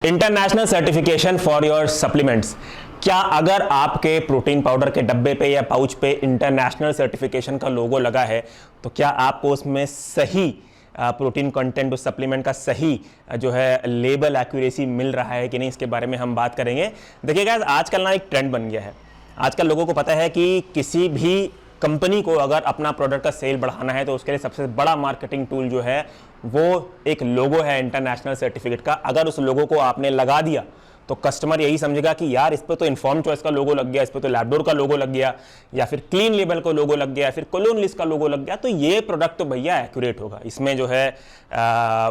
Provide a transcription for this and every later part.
International certification for your supplements. क्या अगर आपके प्रोटीन पाउडर के डब्बे पे या पाउच पे इंटरनेशनल सर्टिफिकेशन का लोगो लगा है तो क्या आपको उसमें सही प्रोटीन कंटेंट उस सप्लीमेंट का सही जो है लेबल एक्यूरेसी मिल रहा है कि नहीं, इसके बारे में हम बात करेंगे। देखिए गाइस, आजकल ना एक ट्रेंड बन गया है। आजकल लोगों को पता है कि किसी भी कंपनी को अगर अपना प्रोडक्ट का सेल बढ़ाना है तो उसके लिए सबसे बड़ा मार्केटिंग टूल जो है वो एक लोगो है इंटरनेशनल सर्टिफिकेट का। अगर उस लोगो को आपने लगा दिया तो कस्टमर यही समझेगा कि यार इस पे तो इन्फॉर्म चॉइस का लोगो लग गया, इस पे तो लैबडोर का लोगो लग गया, या फिर क्लीन लेबल का लोगो लग गया, फिर कोलोनलिस का लोगो लग गया, तो ये प्रोडक्ट तो भैया एक्यूरेट होगा। इसमें जो है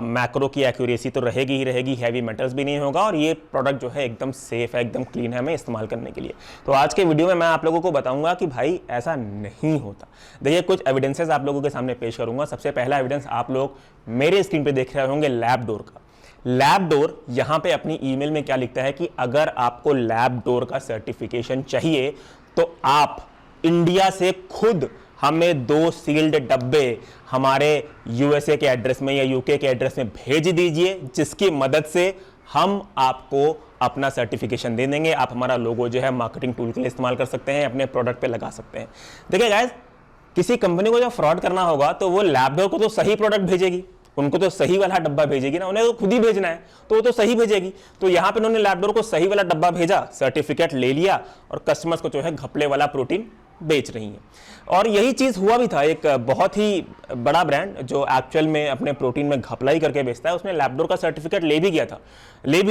मैक्रो की एक्यूरेसी तो रहेगी ही रहेगी, हैवी मेटल्स भी नहीं होगा, और ये प्रोडक्ट जो है एकदम सेफ है, एकदम क्लीन है हमें इस्तेमाल करने के लिए। तो आज के वीडियो में मैं आप लोगों को बताऊंगा कि भाई ऐसा नहीं होता। देखिए, कुछ एविडेंसेस आप लोगों के सामने पेश करूंगा। सबसे पहला एविडेंस आप लोग मेरे स्क्रीन पे देख रहे होंगे लैबडोर का। लैबडोर यहां पे अपनी ईमेल में क्या लिखता है कि अगर आपको लैबडोर का सर्टिफिकेशन चाहिए तो आप इंडिया से खुद हमें 2 सील्ड डब्बे हमारे यूएसए के एड्रेस में या यूके के एड्रेस में भेज दीजिए, जिसकी मदद से हम आपको अपना सर्टिफिकेशन दे देंगे। आप हमारा लोगो जो है मार्केटिंग टूल के लिए इस्तेमाल कर सकते हैं, अपने प्रोडक्ट पे लगा सकते हैं। देखिए गाइस, किसी कंपनी को जब फ्रॉड करना होगा तो वो लैबडोर को तो सही प्रोडक्ट भेजेगी, उनको तो सही वाला डब्बा भेजेगी ना, उन्हें तो खुद ही भेजना है तो वो तो सही भेजेगी। तो यहां पे उन्होंने लैबडोर को सही वाला डब्बा भेजा, सर्टिफिकेट ले लिया और कस्टमर्स को जो है घपले वाला प्रोटीन बेच रही है। और यही चीज हुआ भी था। एक बहुत ही बड़ा ब्रांड जो एक्चुअल में अपने प्रोटीन में घपलाई करके बेचता है, उसने लैबडोर का सर्टिफिकेट ले भी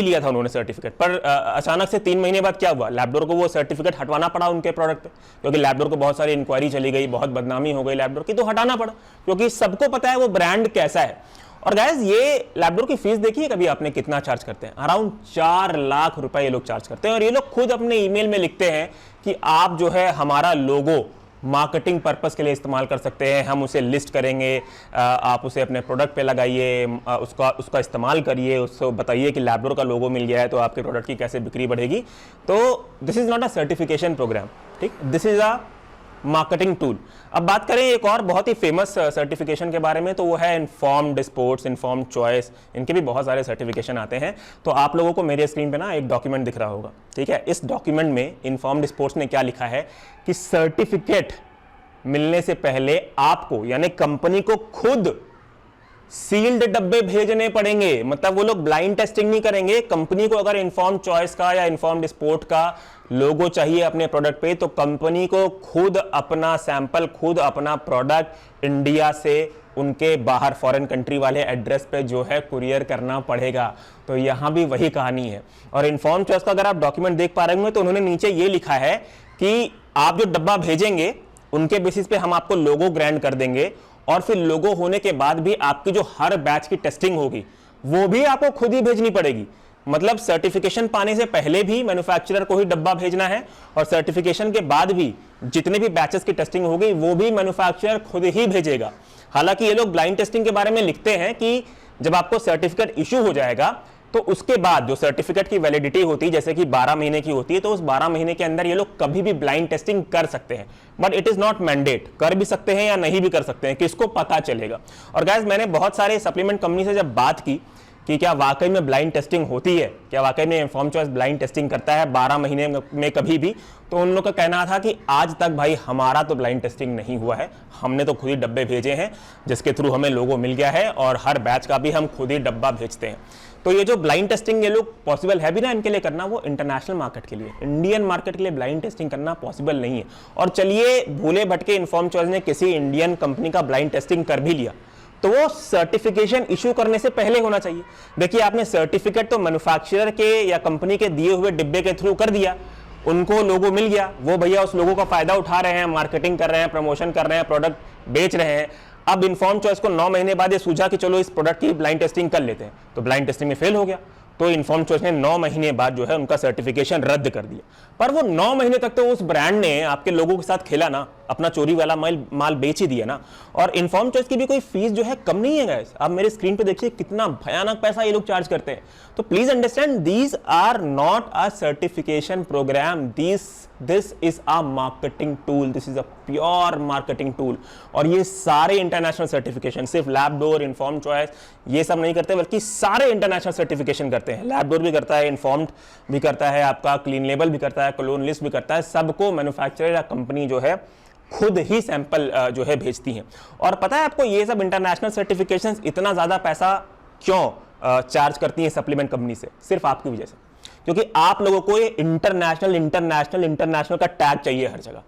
लिया था उन्होंने सर्टिफिकेट। पर अचानक से 3 महीने बाद क्या हुआ, लैबडोर को वो सर्टिफिकेट हटवाना पड़ा उनके प्रोडक्ट पे, क्योंकि लैबडोर को बहुत सारी इंक्वायरी चली गई, बहुत बदनामी हो गई लैबडोर की, तो हटाना पड़ा, क्योंकि सबको पता है वो ब्रांड कैसा है। और गाइस, ये लैबडोर की फीस देखिए कभी आपने कितना चार्ज करते हैं, अराउंड 4 लाख रुपए ये लोग चार्ज करते हैं। और ये लोग खुद अपने ईमेल में लिखते हैं कि आप जो है हमारा लोगो मार्केटिंग पर्पस के लिए इस्तेमाल कर सकते हैं, हम उसे लिस्ट करेंगे, आप उसे अपने प्रोडक्ट पे लगाइए, उसका इस्तेमाल करिए, उसको बताइए कि लैबडोर का लोगो मिल गया है तो आपके प्रोडक्ट की कैसे बिक्री बढ़ेगी। तो this is not a certification program, ठीक, this is a marketing tool. अब बात करें एक और बहुत ही फेमस सर्टिफिकेशन के बारे में, तो वो है इन्फॉर्म्ड स्पोर्ट्स, इन्फॉर्म्ड चॉइस। इनके भी बहुत सारे सर्टिफिकेशन आते हैं। तो आप लोगों को मेरे स्क्रीन पे ना एक डॉक्यूमेंट दिख रहा होगा, ठीक है। इस डॉक्यूमेंट में इन्फॉर्म्ड स्पोर्ट्स ने क्या लिखा है कि सर्टिफिकेट मिलने से पहले आपको यानी कंपनी को खुद सील्ड डब्बे भेजने पड़ेंगे। मतलब वो लोग ब्लाइंड टेस्टिंग नहीं करेंगे। कंपनी को अगर इन्फॉर्म चॉइस का या इन्फॉर्म्ड स्पोर्ट का लोगो चाहिए अपने प्रोडक्ट पे, तो कंपनी को खुद अपना सैंपल, खुद अपना प्रोडक्ट इंडिया से उनके बाहर फॉरेन कंट्री वाले एड्रेस पे जो है कुरियर करना पड़ेगा। तो यहां भी वही कहानी है। और इन्फॉर्म चॉइस का अगर आप डॉक्यूमेंट देख पा रहे होंगे तो उन्होंने नीचे ये लिखा है कि आप जो डब्बा भेजेंगे उनके बेसिस पे हम आपको लोगो ग्रांट कर देंगे, और फिर लोगो होने के बाद भी आपकी जो हर बैच की टेस्टिंग होगी वो भी आपको खुद ही भेजनी पड़ेगी। मतलब सर्टिफिकेशन पाने से पहले भी मैन्युफैक्चरर को ही डब्बा भेजना है, और सर्टिफिकेशन के बाद भी जितने भी बैचेस की टेस्टिंग होगी वो भी मैन्युफैक्चरर खुद ही भेजेगा। हालांकि ये लोग ब्लाइंड टेस्टिंग के बारे में लिखते हैं कि जब आपको सर्टिफिकेट इशू हो जाएगा तो उसके बाद जो सर्टिफिकेट की वैलिडिटी होती है, जैसे कि 12 महीने की होती है, तो उस 12 महीने के अंदर ये लोग कभी भी ब्लाइंड टेस्टिंग कर सकते हैं। But it is not mandate, कर भी सकते हैं या नहीं भी कर सकते हैं, किसको पता चलेगा। और गाइस, मैंने बहुत सारे सप्लीमेंट कंपनी से जब बात की कि क्या वाकई में ब्लाइंड टेस्टिंग होती है, क्या वाकई में इन्फॉर्म चॉइस ब्लाइंड टेस्टिंग करता है 12 महीने में कभी भी, तो उन लोगों का कहना था कि आज तक भाई हमारा तो ब्लाइंड टेस्टिंग नहीं हुआ है, हमने तो खुद ही डब्बे भेजे हैं जिसके थ्रू हमें लोगो मिल गया है, और हर बैच का भी हम खुद ही डब्बा भेजते हैं। तो ये जो ब्लाइंड टेस्टिंग ये लोग पॉसिबल है भी ना इनके लिए करना, वो इंटरनेशनल मार्केट के लिए, इंडियन मार्केट के लिए ब्लाइंड टेस्टिंग करना पॉसिबल नहीं है। और चलिए भूले भटके इन्फॉर्म चॉइस ने किसी इंडियन कंपनी का ब्लाइंड टेस्टिंग कर भी लिया, तो वो सर्टिफिकेशन इशू करने से पहले होना चाहिए। देखिए, आपने सर्टिफिकेट तो मैन्युफैक्चरर के या कंपनी के दिए हुए डिब्बे के थ्रू कर दिया, उनको लोगो मिल गया, वो भैया उस लोगो का फायदा उठा रहे हैं, मार्केटिंग कर रहे हैं, प्रमोशन कर रहे हैं, प्रोडक्ट बेच रहे हैं। अब इन्फॉर्म चॉइस को 9 महीने बाद ये सूझा कि चलो इस प्रोडक्ट की ब्लाइंड टेस्टिंग कर लेते हैं, तो ब्लाइंड टेस्टिंग में फेल हो गया, तो इन्फॉर्म चॉइस ने 9 महीने बाद जो है उनका सर्टिफिकेशन रद्द कर दिया। पर वो 9 महीने तक तो उस ब्रांड ने आपके लोगों के साथ खेला ना, अपना चोरी वाला माल बेच ही दिया ना। और इन्फॉर्म चॉइस की भी कोई फीस जो है कम नहीं है गाइस, आप मेरे स्क्रीन पे देखिए कितना भयानक पैसा ये लोग चार्ज करते हैं। तो please understand, these are not a certification program, this is a marketing tool, this is a pure marketing tool. और ये सारे इंटरनेशनल सर्टिफिकेशन, सिर्फ लैबडोर, इन्फॉर्म चॉइस ये सब नहीं करते, बल्कि सारे इंटरनेशनल सर्टिफिकेशन करते हैं। लैबडोर भी करता है, इन्फॉर्म्ड भी करता है, आपका क्लीन लेबल भी करता है, कोलोन लिस्ट भी करता है। सबको मैन्युफैक्चरर या कंपनी जो है खुद ही सैंपल जो है भेजती हैं। और पता है आपको ये सब इंटरनेशनल सर्टिफिकेशंस इतना ज्यादा पैसा क्यों चार्ज करती हैं सप्लीमेंट कंपनी से? सिर्फ आपकी वजह से, क्योंकि आप लोगों को ये इंटरनेशनल का टैग चाहिए हर जगह।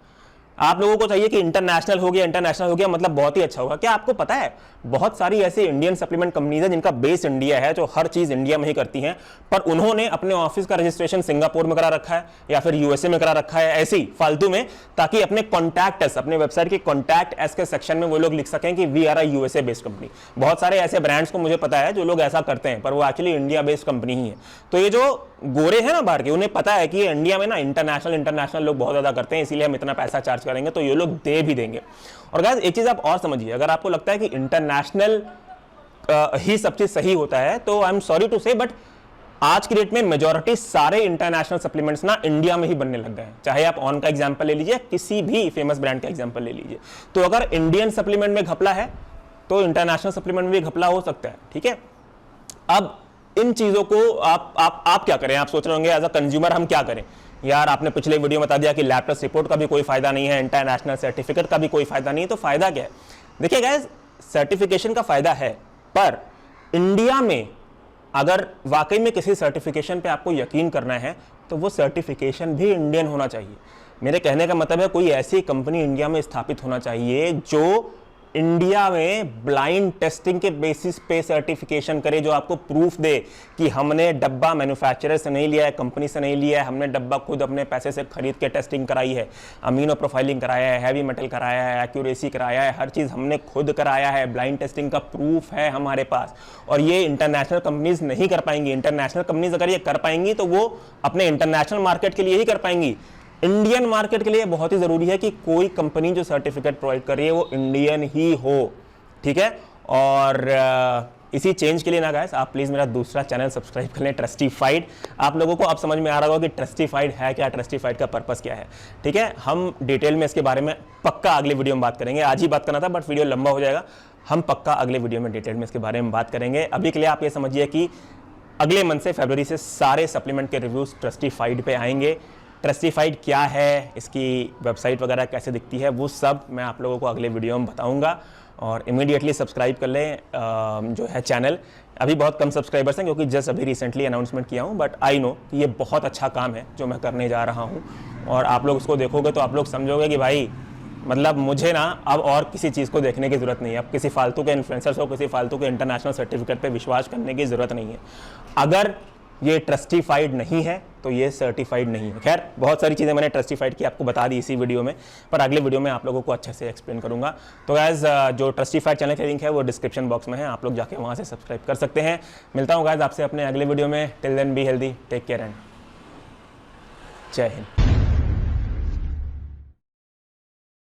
आप लोगों को चाहिए कि इंटरनेशनल हो गया मतलब बहुत ही अच्छा होगा। क्या आपको पता है बहुत सारी ऐसी इंडियन सप्लीमेंट कंपनीज है जिनका बेस इंडिया है, जो हर चीज इंडिया में ही करती हैं, पर उन्होंने अपने ऑफिस का रजिस्ट्रेशन सिंगापुर में करा रखा है या फिर यूएसए में करा रखा है, ऐसे ही फालतू में, ताकि अपने कॉन्टैक्ट एस, अपने वेबसाइट के कॉन्टैक्ट एस के सेक्शन में वो लोग लिख सकें कि we are a USA based company. बहुत सारे ऐसे ब्रांड्स को मुझे पता है जो लोग ऐसा करते हैं, पर वो एक्चुअली इंडिया बेस्ड कंपनी ही है। तो ये जो गोरे हैं ना बाहर के, उन्हें पता है कि इंडिया में ना इंटरनेशनल लोग बहुत ज्यादा करते हैं, इसीलिए हम इतना पैसा चार्ज करेंगे, तो ये लोग दे भी देंगे। और गाइस एक चीज आप और समझिए, अगर आपको लगता है कि इंटरनेशनल ही सब चीज सही होता है, तो आई एम सॉरी टू से, बट आज की डेट में मेजॉरिटी सारे इंटरनेशनल सप्लीमेंट्स ना इंडिया में ही बनने लग गए हैं। चाहे आप ऑन का एग्जांपल ले लीजिए, किसी भी फेमस ब्रांड का एग्जांपल ले लीजिए। तो अगर इंडियन सप्लीमेंट में घपला है तो इंटरनेशनल सप्लीमेंट में भी घपला हो सकता है, ठीक है। अब इन चीजों को आप क्या करें? आप सोच रहे होंगे एज अ कंज्यूमर हम क्या करें? यार आपने पिछले वीडियो में बता दिया कि लैब टेस्ट रिपोर्ट का भी कोई फायदा नहीं है, इंटरनेशनल सर्टिफिकेट का भी कोई फायदा नहीं है, तो फायदा क्या है? देखिए गाइस, सर्टिफिकेशन का फायदा है, पर इंडिया में अगर वाकई में किसी सर्टिफिकेशन पे आपको यकीन करना है तो वो सर्टिफिकेशन भी इंडियन होना चाहिए। मेरे कहने का मतलब है कोई ऐसी कंपनी इंडिया में स्थापित होना चाहिए जो इंडिया में ब्लाइंड टेस्टिंग के बेसिस पे सर्टिफिकेशन करे, जो आपको प्रूफ दे कि हमने डब्बा मैन्युफैक्चरर से नहीं लिया है, कंपनी से नहीं लिया है, हमने डब्बा खुद अपने पैसे से खरीद के टेस्टिंग कराई है, अमीनो प्रोफाइलिंग कराया है, हैवी मेटल कराया है, एक्यूरेसी कराया है, हर चीज़ हमने खुद कराया है, ब्लाइंड टेस्टिंग का प्रूफ है हमारे पास। और ये इंटरनेशनल कंपनीज नहीं कर पाएंगी। इंटरनेशनल कंपनीज अगर ये कर पाएंगी तो वो अपने इंटरनेशनल मार्केट के लिए ही कर पाएंगी। इंडियन मार्केट के लिए बहुत ही जरूरी है कि कोई कंपनी जो सर्टिफिकेट प्रोवाइड कर रही है वो इंडियन ही हो, ठीक है। और इसी चेंज के लिए ना गाइस, आप प्लीज मेरा दूसरा चैनल सब्सक्राइब कर लें, ट्रस्टीफाइड। आप लोगों को अब समझ में आ रहा होगा कि ट्रस्टीफाइड है क्या, ट्रस्टीफाइड का पर्पस क्या है, ठीक है। हम डिटेल में इसके बारे में पक्का अगले वीडियो में बात करेंगे। आज ही बात करना था बट वीडियो लंबा हो जाएगा, हम पक्का अगले वीडियो में डिटेल में इसके बारे में बात करेंगे। अभी के लिए आप ये समझिए कि अगले मंथ से, फरवरी से, सारे सप्लीमेंट के रिव्यूज ट्रस्टीफाइड पे आएंगे। ट्रस्टीफाइड क्या है, इसकी वेबसाइट वगैरह कैसे दिखती है, वो सब मैं आप लोगों को अगले वीडियो में बताऊंगा। और इमीडिएटली सब्सक्राइब कर लें जो है चैनल। अभी बहुत कम सब्सक्राइबर्स हैं क्योंकि जस्ट अभी रिसेंटली अनाउंसमेंट किया हूँ, बट आई नो कि ये बहुत अच्छा काम है जो मैं करने जा रहा हूँ। और आप लोग उसको देखोगे तो आप लोग समझोगे कि भाई मतलब मुझे ना अब और किसी चीज़ को देखने की ज़रूरत नहीं है, अब किसी फालतू के इन्फ्लुएंसर्स को, किसी फालतू के इंटरनेशनल सर्टिफिकेट पे विश्वास करने की ज़रूरत नहीं है। अगर ये ट्रस्टीफाइड नहीं है तो ये सर्टिफाइड नहीं है। खैर बहुत सारी चीज़ें मैंने ट्रस्टीफाइड की आपको बता दी इसी वीडियो में, पर अगले वीडियो में आप लोगों को अच्छे से एक्सप्लेन करूंगा। तो गाइज जो ट्रस्टीफाइड चैनल का लिंक है वो डिस्क्रिप्शन बॉक्स में है, आप लोग जाके वहाँ से सब्सक्राइब कर सकते हैं। मिलता हूँ गाइज आपसे अपने अगले वीडियो में। Till then be healthy, take care and Jai Hind.